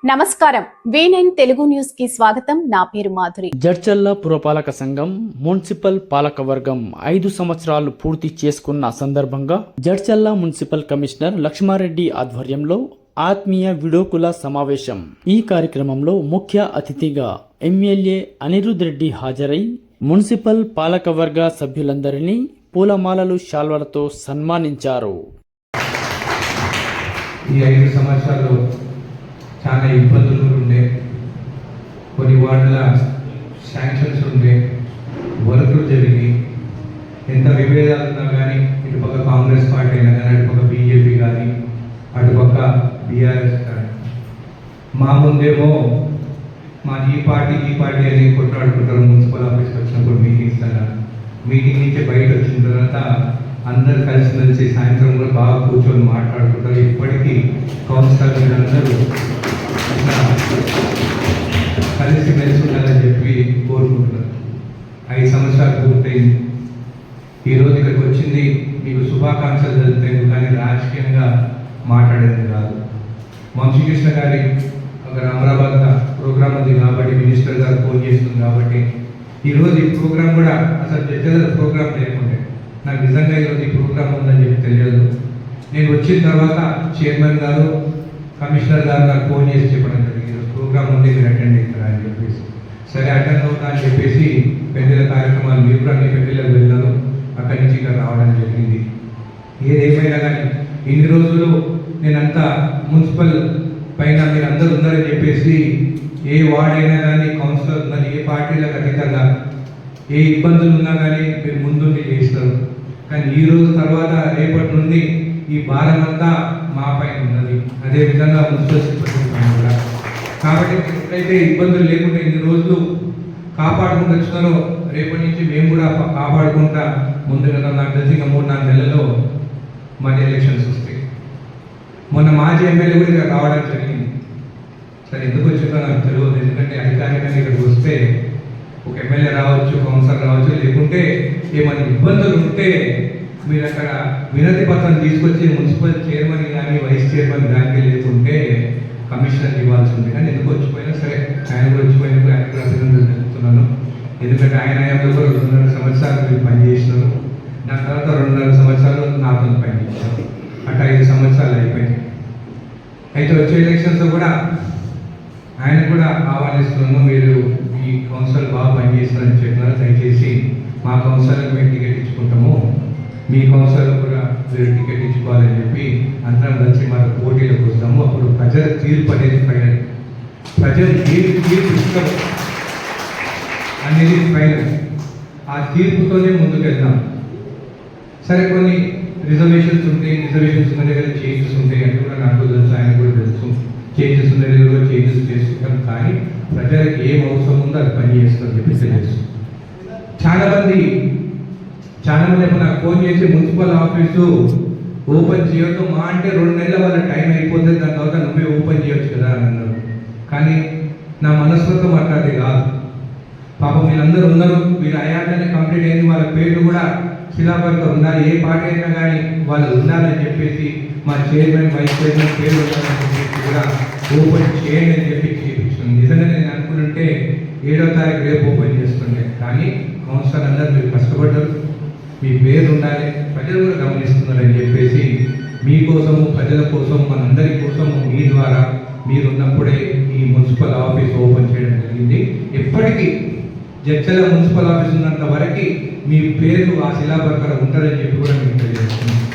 నమస్కారం. V9 Telugu news కి స్వాగతం. నా పేరు మాధురి. జడ్చర్ల పురపాలక సంఘం మున్సిపల్ పాలకవర్గం 5 సంవత్సరాలు పూర్తి చేసుకున్న సందర్భంగా జడ్చర్ల మున్సిపల్ కమిషనర్ లక్ష్మారెడ్డి ఆధ్వర్యంలో ఆత్మీయ విడోకుల సమావేశం. ఈ కార్యక్రమంలో ముఖ్య అతిథిగా ఎమ్మెల్యే అనిరుద్ రెడ్డి హాజరై మున్సిపల్ పాలకవర్గ సభ్యులందరినీ పూలమాలలు శాల్వలతో సన్మానించారు. ఈ 5 సంవత్సరాలు చాలా ఇబ్బందులు ఉండే, కొన్ని వార్డుల శాంక్షన్స్ ఉండే, వర్కులు జరిగి ఎంత విభేదాలు ఉన్నా కానీ ఇటుపక్క కాంగ్రెస్ పార్టీ అయినా కానీ అటుపక్క బీజేపీ కానీ అటుపక్క బీఆర్ఎస్ కానీ మా ముందేమో ఈ పార్టీ అని కొట్లాడుకుంటారు. మున్సిపల్ ఆఫీస్కి వచ్చినప్పుడు మీటింగ్స్ అలా మీటింగ్ నుంచి బయట వచ్చిన తర్వాత అందరు కలిసి సాయంత్రం కూడా బాగా కూర్చొని మాట్లాడుకుంటారు. ఇప్పటికీ కౌన్సిలర్లు అందరూ కలిసి మెలిసి ఉండాలని చెప్పి కోరుకుంటున్నారు. 5 సంవత్సరాలు పూర్తయింది. ఈరోజు ఇక్కడికి వచ్చింది మీకు శుభాకాంక్షలు జరుగుతాయి, కానీ రాజకీయంగా మాట్లాడేది కాదు. వంశీకృష్ణ గారి ఒక అమరాబాద్ ప్రోగ్రామ్ ఉంది కాబట్టి మినిస్టర్ గారు ఫోన్ చేస్తుంది కాబట్టి ఈరోజు ఈ ప్రోగ్రామ్ కూడా అసలు జడ్జల ప్రోగ్రామ్ లేకుండే నాకు నిజంగా ఈరోజు ఈ ప్రోగ్రామ్ ఉందని చెప్పి తెలియదు. నేను వచ్చిన తర్వాత చైర్మన్ గారు కమిషనర్ గారు నాకు ఫోన్ చేసి చెప్పడం జరిగింది, ఈరోజు ప్రోగ్రామ్ ఉంది, మీరు అటెండ్ అవుతారా అని చెప్పేసి. సరే అటెండ్ అవుతా అని చెప్పేసి పెద్దల కార్యక్రమాలు మీరు కూడా పెద్దలకు వెళ్ళాను, అక్కడి నుంచి ఇక్కడ రావడం జరిగింది. ఏదేమైనా కానీ ఇన్ని రోజులు నేనంతా మున్సిపల్ పైన మీరు అందరూ ఉన్నారని చెప్పేసి ఏ వార్డ్ అయినా కానీ కౌన్సిలర్ ఉన్నారు, ఏ పార్టీలకు అతీతంగా ఏ ఇబ్బందులు ఉన్నా కానీ మీరు ముందుండి చేస్తారు. కానీ ఈ రోజు తర్వాత రేపటి నుండి ఈ భారం అంతా మా పైన ఉన్నది, అదేవిధంగా మున్సిపల్ సిబ్బంది పైన కూడా. కాబట్టి ఎప్పుడైతే ఇబ్బందులు లేకుండా ఇన్ని రోజులు కాపాడుకుంటూ వచ్చినారో రేపటి నుంచి మేము కూడా కాపాడుకుంటా ముందుగా నాకు తెలిసి ఇంకా 3-4 నెలల్లో మళ్ళీ ఎలక్షన్స్ వస్తాయి. మొన్న మాజీ ఎమ్మెల్యే కూడా ఇక్కడ రావడం జరిగింది. సరే ఎందుకు వచ్చిందో నాకు తెలియదు, ఎందుకంటే అధికారికంగా ఇక్కడికి వస్తే ఒక ఎమ్మెల్యే రావచ్చు, కౌన్సిలర్ రావచ్చు, లేకుంటే ఏమైనా ఇబ్బందులు ఉంటే మీరు అక్కడ వినతి పత్రం తీసుకొచ్చి మున్సిపల్ చైర్మన్ కానీ వైస్ చైర్మన్ కానీ లేకుంటే కమిషనర్ ఇవ్వాల్సి ఉంది. కానీ ఎందుకు వచ్చిపోయినా సరే ఆయన కూడా వచ్చిపోయినప్పుడు ఆయన కూడా అభినందనలు తెలుపుతున్నాను. ఎందుకంటే ఆయన కూడా 2.5 సంవత్సరాలు మీరు పనిచేసినారు, దాని తర్వాత 2.5 సంవత్సరాలు నాతో పనిచేశారు, అట్లా 5 సంవత్సరాలు అయిపోయింది. అయితే వచ్చే ఎలక్షన్స్ కూడా ఆయన కూడా ఆహ్వానిస్తున్నాను, మీరు ఈ కౌన్సిల్ బాగా పనిచేస్తున్నారని చెప్పినారు, దయచేసి మా కౌన్సిలర్కి మేము టికెట్ ఇచ్చుకుంటాము, మీ కౌన్సిలర్ కూడా మీరు టికెట్ ఇచ్చుకోవాలని చెప్పి అందరం కలిసి మన పోటీలకు వస్తాము. అప్పుడు ప్రజల తీర్పు అనేది ఫైనల్, ప్రజలు తీర్పు ఇష్టం అనేది ఫైనల్, ఆ తీర్పుతోనే ముందుకు వెళ్దాం. సరే కొన్ని రిజర్వేషన్స్ ఉంటాయి, రిజర్వేషన్స్ ఉన్న దగ్గర చేంజెస్ ఉంటాయి అంటే కూడా నాకు తెలుసు, ఆయన కూడా తెలుసు, చేంజెస్ ఉన్న దగ్గర కూడా చేంజెస్ చేసుకుంటాం. కానీ ప్రజలకు ఏం అవసరం ఉందో అది పని చేస్తుందని చెప్పి తెలుసు. చాలా మంది నాకు ఫోన్ చేసి మున్సిపల్ ఆఫీసు ఓపెన్ చేయొద్దు, మా అంటే 2 నెలల వాళ్ళ టైం అయిపోతుంది, దాని తర్వాత నువ్వే ఓపెన్ చేయొచ్చు కదా అని అన్నారు. కానీ నా మనస్తత్వం అట్లాంటి కాదు. పాపం వీళ్ళందరూ ఉన్నారు, వీళ్ళ అయాన్ని కంప్లీట్ అయింది, వాళ్ళ పేర్లు కూడా శిలాపలక ఉండాలి, ఏ పార్టీ అయినా కానీ వాళ్ళు ఉండాలని చెప్పేసి మా చైర్మన్ వైస్ చైర్మన్ పేరు ఉండాలని చెప్పేసి కూడా ఓపెన్ చేయండి అని చెప్పి చేయించుకుంది. నిజంగా నేను అనుకుంటుంటే 7వ తారీఖు రేపు ఓపెన్ చేస్తుండే, కానీ కౌన్సిలర్ అందరూ మీరు కష్టపడ్డారు, మీ పేరు ఉండాలి, ప్రజలు కూడా గమనిస్తున్నారని చెప్పేసి మీకోసము ప్రజల కోసం మనందరి కోసము మీ ద్వారా మీరున్నప్పుడే ఈ మున్సిపల్ ఆఫీస్ ఓపెన్ చేయడం జరిగింది. ఎప్పటికీ జడ్చర్ల మున్సిపల్ ఆఫీస్ ఉన్నంత వరకు మీ పేరు ఆ శిలాపలకన ఉంటుందని చెప్పి కూడా మీకు తెలియజేస్తున్నాను.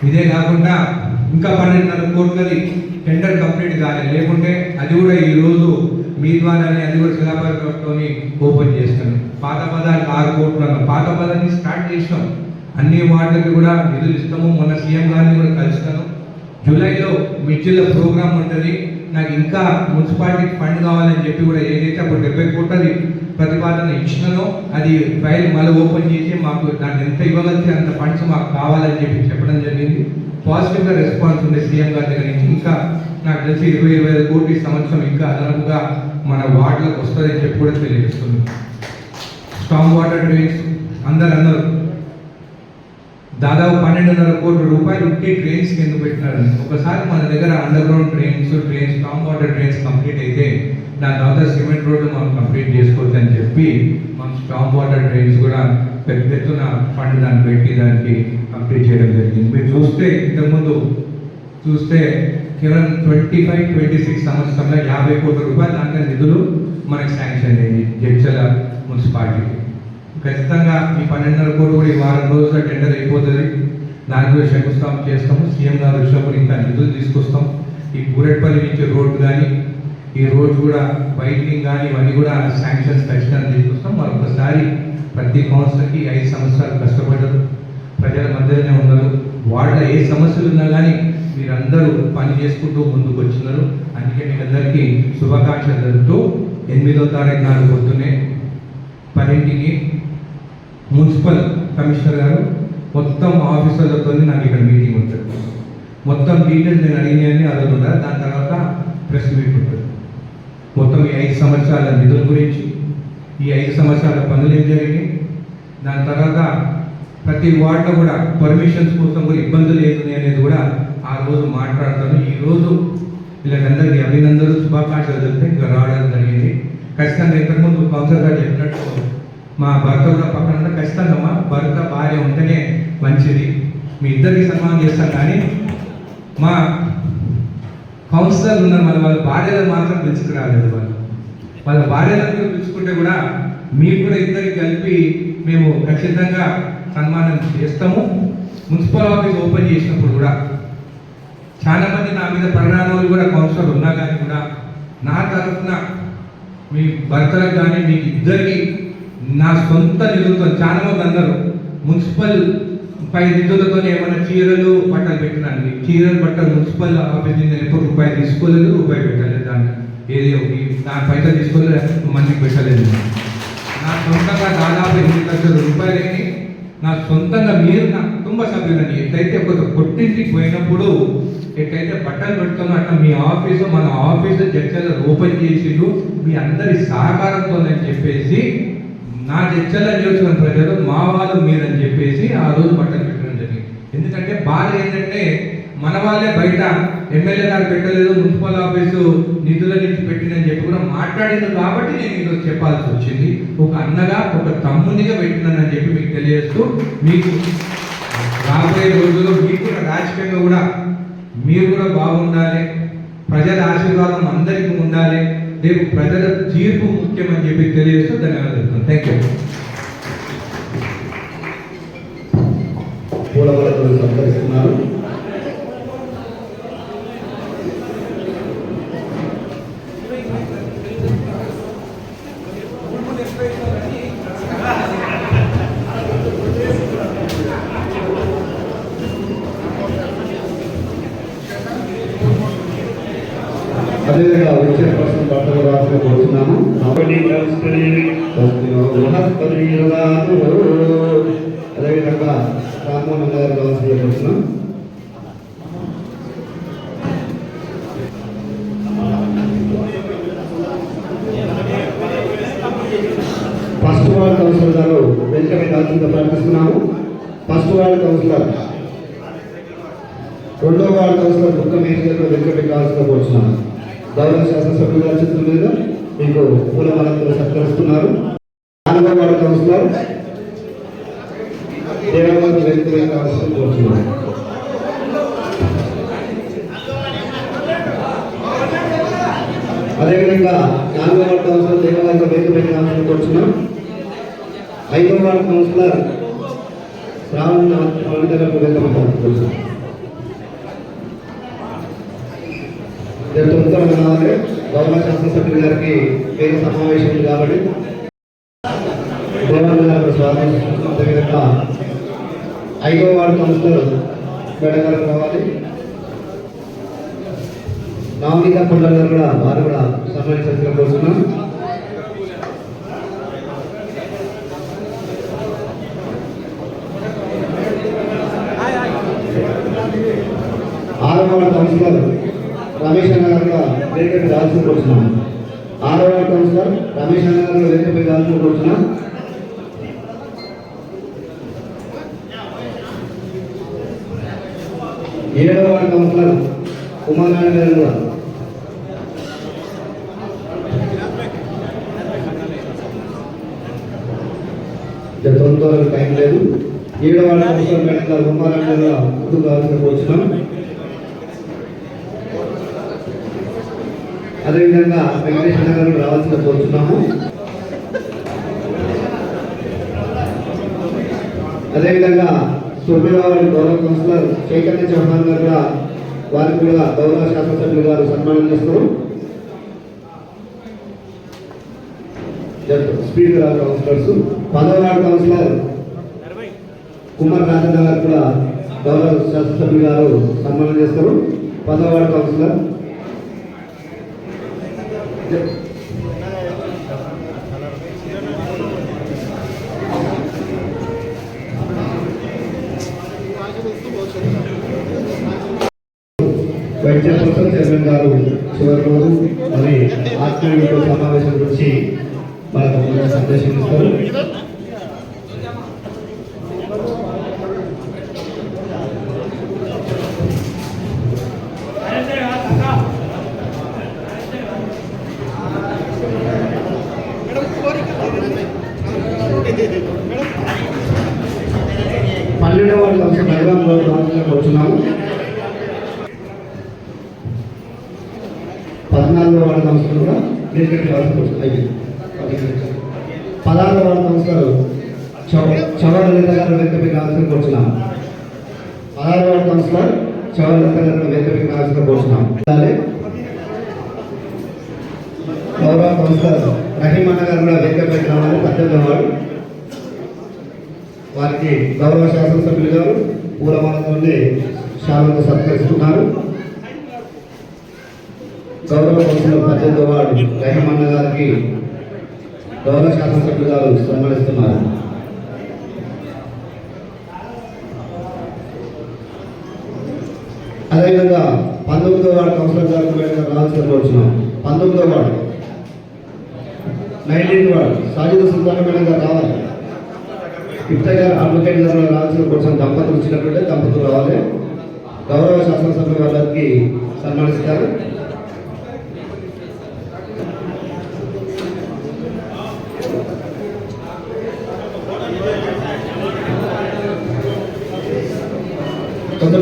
ఇదే కాకుండా ఇంకా 12.5 కోట్లది టెండర్ కంప్లీట్ కాలేదు, లేకుంటే అది కూడా ఈరోజు మీ ద్వారానే అది కూడా శిలాపలకతో ఓపెన్ చేస్తాను. పాత పదాలకు 6 కోట్లు అన్న పాత పదాన్ని స్టార్ట్ చేసినాం, అన్ని వార్డులకి కూడా నిధులు ఇస్తాము. మొన్న సీఎం గారిని కూడా కలుస్తాను, జూలైలో మిర్చిల ప్రోగ్రామ్ ఉంటుంది, నాకు ఇంకా మున్సిపాలిటీకి ఫండ్ కావాలని చెప్పి కూడా ఏదైతే అప్పుడు 70 కోట్లది ప్రతిపాదన ఇచ్చినానో అది ఫైల్ మళ్ళీ ఓపెన్ చేసి మాకు దాన్ని ఎంత ఇవ్వగలిగితే అంత ఫండ్స్ మాకు కావాలని చెప్పి చెప్పడం జరిగింది. పాజిటివ్గా రెస్పాన్స్ ఉంది సీఎం గారి దగ్గర నుంచి. ఇంకా నాకు తెలిసి 20-25 కోట్ల సంవత్సరం ఇంకా అదనపుగా మన వార్డులకు వస్తుందని చెప్పి కూడా తెలియజేస్తుంది. స్టామ్ వాటర్ డ్రైన్స్ అందరు దాదాపు 12.5 కోట్ల రూపాయలు ఉట్టి ట్రైన్స్ కింద పెట్టినారని. ఒకసారి మన దగ్గర under ground trains storm water trains complete అయితే దాని తర్వాత సిమెంట్ రోడ్లు మనం కంప్లీట్ చేసుకోవచ్చు అని చెప్పి మనం స్టామ్ వాటర్ ట్రైన్స్ కూడా పెద్ద ఎత్తున ఫండ్ దాన్ని పెట్టి దానికి కంప్లీట్ చేయడం జరిగింది. మీరు చూస్తే ఇంతకుముందు చూస్తే కేవలం 25-26 సంవత్సరంలో 50 కోట్ల రూపాయలు దాంట్లో నిధులు మనకి శాంక్షన్ అయ్యింది జడ్చల మున్సిపాలిటీకి. ఖచ్చితంగా ఈ 12.5 కోట్లు కూడా ఈ వారం రోజుల్లో టెండర్ అయిపోతుంది. దాని కూడా శంకుస్థాపన చేస్తాము. సీఎం గారు వచ్చినప్పుడు ఇంకా నిధులు తీసుకొస్తాం. ఈ బూరెట్పల్లి నుంచి రోడ్డు కానీ ఈ రోడ్డు కూడా వైడ్నింగ్ కానీ ఇవన్నీ కూడా శాంక్షన్స్ ఖచ్చితంగా తీసుకొస్తాం. మరొకసారి ప్రతి కౌన్సిలర్కి 5 సంవత్సరాలు కష్టపడ్డారు, ప్రజల మధ్యలోనే ఉన్నారు. వాళ్ళ ఏ సమస్యలు ఉన్నా కానీ మీరందరూ పని చేసుకుంటూ ముందుకు వచ్చినారు. అందుకే మీకు అందరికీ శుభాకాంక్షలు జరుగుతూ 8వ తారీఖు నాడు పొద్దున్నే 10ంటికి మున్సిపల్ కమిషనర్ గారు మొత్తం ఆఫీసర్లతో నాకు ఇక్కడ మీటింగ్ ఉంటుంది. మొత్తం డీటెయిల్స్ నేను అడిగినాయని ఆ రోజు ఉండాలి. దాని తర్వాత ప్రెస్ మీట్ ఉంటుంది. మొత్తం ఈ 5 సంవత్సరాల నిధుల గురించి, ఈ 5 సంవత్సరాల పనులు ఏం జరిగినాయి, దాని తర్వాత ప్రతి వార్డులో కూడా పర్మిషన్స్ కోసం కూడా ఇబ్బందులు ఏమున్నాయి అనేది కూడా ఆ రోజు మాట్లాడతాను. ఈరోజు వీళ్ళకందరికీ అభినందనలు శుభాకాంక్షలు చెప్తే ఇంకా రావడం జరిగింది. ఖచ్చితంగా ఇంతకుముందు కౌన్సిలర్ గారు చెప్పినట్టు మా భర్త కూడా పక్కన ఖచ్చితంగా మా భర్త భార్య ఉంటేనే మంచిది. మీ ఇద్దరికి సన్మానం చేస్తాం. కానీ మా కౌన్సిలర్లు ఉన్నారు, వాళ్ళ భార్యలు మాత్రం పిలుచుకురాలేదు. వాళ్ళ భార్యలను పిలుచుకుంటే కూడా మీకు కూడా ఇద్దరికి కలిపి మేము ఖచ్చితంగా సన్మానం చేస్తాము. మున్సిపల్ ఆఫీస్ ఓపెన్ చేసినప్పుడు కూడా చాలా మంది నా మీద పరిణామాలు కూడా కౌన్సిలర్ ఉన్నా కానీ కూడా నా తరఫున మీ భర్తలకు కానీ మీకు ఇద్దరికి నా సొంత నిధులతో చాలా మంది అందరూ మున్సిపల్ పై నిధులతో ఏమైనా చీరలు బట్టలు పెట్టినాను. చీరలు బట్టలు మున్సిపల్ ఆఫీస్ నుంచి ఎప్పుడు రూపాయి తీసుకోలేదు, రూపాయి పెట్టలేదు. దాన్ని ఏది దాని పైసలు తీసుకోలేదు, మందికి పెట్టలేదు. నా సొంతంగా దాదాపు 8 లక్షల రూపాయలని నా సొంతంగా మీరు నా కుటుంబ సభ్యులని ఎట్లయితే ఒక కొట్టింటికి పోయినప్పుడు ఎట్లయితే బట్టలు పెడుతున్నా అట్లా మీ ఆఫీసు మన ఆఫీసు జడ్చల ఓపెన్ చేసిండు మీ అందరి సహకారంతో అని చెప్పేసి నా జడ్చల నియోజకవర్గం ప్రజలు మా వాళ్ళు మీరని చెప్పేసి ఆ రోజు బట్టలు పెట్టడం జరిగింది. ఎందుకంటే బాధ ఏంటంటే మన వాళ్ళే బయట ఎమ్మెల్యే గారు పెట్టలేదు, మున్సిపల్ ఆఫీసు నిధుల నుంచి పెట్టిందని చెప్పి కూడా మాట్లాడింది. కాబట్టి నేను ఈరోజు చెప్పాల్సి వచ్చింది. ఒక అన్నగా ఒక తమ్మునిగా పెట్టినానని చెప్పి మీకు తెలియజేస్తూ, మీకు రాబోయే రోజుల్లో మీకు కూడా రాజకీయంగా కూడా మీరు కూడా బాగుండాలి, ప్రజల ఆశీర్వాదం అందరికీ ఉండాలి, రేపు ప్రజల తీర్పు ముఖ్యమని చెప్పి తెలియజేస్తూ ధన్యవాదాలు. Thank you. పూలవలతో సత్కరిస్తున్నారు. అదేవిధంగా వచ్చే ప్రశ్న బట్టలు రాసిన కోరుతున్నాము. అదేవిధంగా రామ్మోహన్ గారు రాసిన కోరుతున్నాం. ఫస్ట్ వార్డ్ కౌన్సిలర్ గారు వెంకట కాల్సిందో ప్రార్థిస్తున్నాము. ఫస్ట్ వార్డ్ కౌన్సిలర్, రెండో వార్డ్ కౌన్సిలర్ బుక్క మేనేజర్ వెంకట కాల్సిందో కోరుతున్నాము. గౌరవ శాసనసభ్యుల గారి చేతుల మీద మీకు పూలమాలతో సత్కరిస్తున్నారు. 4వ వార్డు కౌన్సిలర్ దేవమంది వెంకటయ్య కాల్సిందో కోరుతున్నారు. అదేవిధంగా 4వ వార్డు కౌన్సిలర్ దేవమంది వెంకటయ్య కాల్సిందో కోరుతున్నాం. 5వ వార్డు కౌన్సిలర్ శ్రావణ కోరుతున్నాం. రావాలి. గౌరవ శాసనసభ్యుల గారికి పేరు సమావేశం ఉంది కాబట్టి దేవన్న గారు స్వాగతం. అదేవిధంగా 5వ వార్డు కౌన్సిలర్ మేడం గారు రావాలి. నవనీత కొండ గారు కూడా వారు కూడా సన్మానించాల్సిన కోరుతున్నాం. ఆరవ వార్డు కౌన్సిలర్ రమేష్ అన్న గారుగా వేదికపై రావాల్సిన కోరుతున్నాం. 6వ వార్డు కౌన్సిలర్ రమేష్ అన్న గారు వేదికపై రావాల్సిన కోరుతున్నాం. 7వ వార్డు కౌన్సిలర్ ఉమానారాయణ గారు కూడా తొందరగా టైం లేదు. 7వ వార్డు కౌన్సిలర్ మేడం గారు ఉమానారాయణ గారు ముందుకు రావాల్సిన కోరుచున్నాం. అదేవిధంగా వెంకటేశ్వర గారు రావాల్సిన కోరుచున్నాము. అదేవిధంగా 9వ వార్డు గౌరవ కౌన్సిలర్ చైతన్య చౌహాన్ గారు కూడా వారికి కూడా గౌరవ శాసనసభ్యులు గారు సన్మానం చేస్తారు. స్పీడ్ గారు కౌన్సిలర్స్ 10వ వార్డు కౌన్సిలర్ కుమార్ రాజన్న గారు కూడా గౌరవ శాసనసభ్యులు గారు సన్మానం చేస్తారు. 10వ ward councillor vice chairperson chairman గారు చివరి రోజు మరి ఆత్మీయులతో సమావేశం గురించి మనకు సందేశం ఇస్తారు. పన్నెండవ వార్డు కౌన్సిలర్ నగరంలో వచ్చున్నాము. 14వ వార్డు కౌన్సిలర్ కూడా అయిపోయింది. 16వ వార్డు కౌన్సిలర్ చవర్ లలిత గారు వెంకటపై కావాల్సిన కూర్చున్నాం. 16వ వార్డు కౌన్సిలర్ చవర్ లలిత గారు వెంకటపై కావాల్సిన కూర్చున్నాం. గౌరవ కౌన్సిలర్ రహీమన్న గారు కూడా వెంకటపై రావాలి. 18వ వార్డు వారికి గౌరవ శాసనసభ్యులు గారు పూలమాలతోనే శాలను సత్కరిస్తున్నారు. గౌరవ కౌన్సిలర్ 18వ వార్డు రహీమన్న గారికి గౌరవ శాసనసభ్యులు గారు సన్మానిస్తున్నారు. అదేవిధంగా 19వ వార్డు కౌన్సిలర్ గారు రావాల్సిన వచ్చినాం. 19వ వార్డు 19వ వార్డు సాజిద్ సుల్తాన్ మేడం గారు రావాలి. ఇఫ్తా గారు అడ్వకేట్ గారు రావాల్సిన కోసం దంపతులు వచ్చినట్టుంటే దంపతులు రావాలి. గౌరవ శాసనసభ్యుల వారికి సన్మానిస్తారు.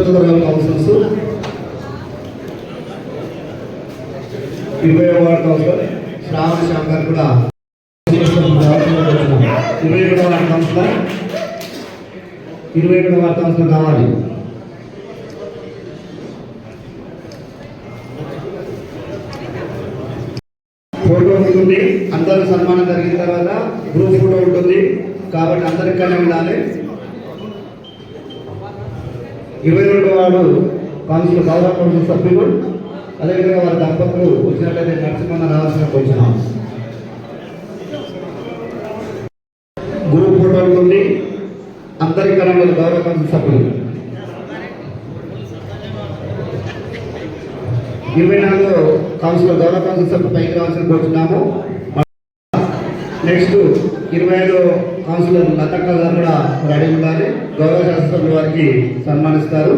తొందరగా కౌన్సిలర్స్ 20వ వార్డు కౌన్సిలర్ శ్రావణ శ్యామ్ గారు కూడా 21వ వార్డు కౌన్సిలర్ 21వ వార్డు కౌన్సిలర్ కావాలి. ఫోటో ఉంటుంది. అందరూ సన్మానం జరిగిన తర్వాత గ్రూప్ ఫోటో ఉంటుంది కాబట్టి అందరికనే ఉండాలి. 22వ వార్డు కౌన్సిలర్ గౌరవ కౌన్సిల్ సభ్యులు అదేవిధంగా వారి దంపతులు వచ్చినట్లయితే నరసింహన్న రావాల్సిన వచ్చినాం. గ్రూప్ ఫోటో ఉంటుంది. అందరికన్నా గౌరవ కౌన్సిల్ సభ్యులు 24వ కౌన్సిలర్ గౌరవ కౌన్సిల్ సభ్యులు పైకి రావాల్సిన కోరుతున్నాము. నెక్స్ట్ 25వ కౌన్సిలర్ లతక్క గారు కూడా రెడీ ఉండాలి. గౌరవ శాసనసభ్యుల వారికి సన్మానిస్తారు.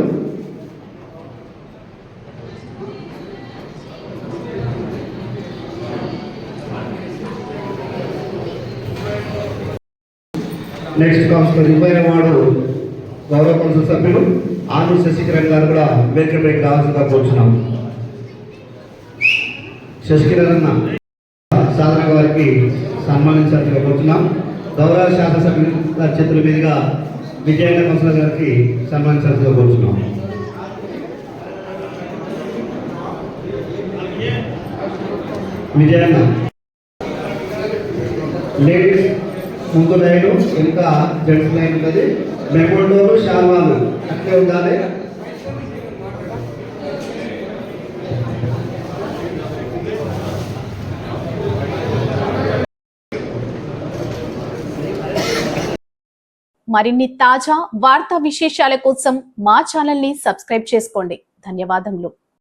నెక్స్ట్ కౌన్సిలర్ 20వ వార్డు గౌరవ కౌన్సిల్ సభ్యులు ఆరు శశికిరణ్ గారు కూడా వేదికపైకి రావాల్సిందిగా కోరుచున్నాం. శశికిరణ్ సాధన వారికి సన్మానించాల్సిందిగా కోరుచున్నాం. గౌరవ శాసనసభ్యుల గారి చేతుల మీదుగా విజయన్న కౌన్సిలర్ గారికి సన్మానించాల్సిందిగా కోరుచున్నాం. విజయన్న లేడీస్ ముందు లైన్ ఇంకా జెంట్స్ లైన్ ఉంటుంది. మెమోడోలు షాల్వాలు అట్లే ఉండాలి. మరిన్ని తాజా వార్తా విశేషాల కోసం మా ఛానల్ ని సబ్స్క్రైబ్ చేసుకోండి. ధన్యవాదములు.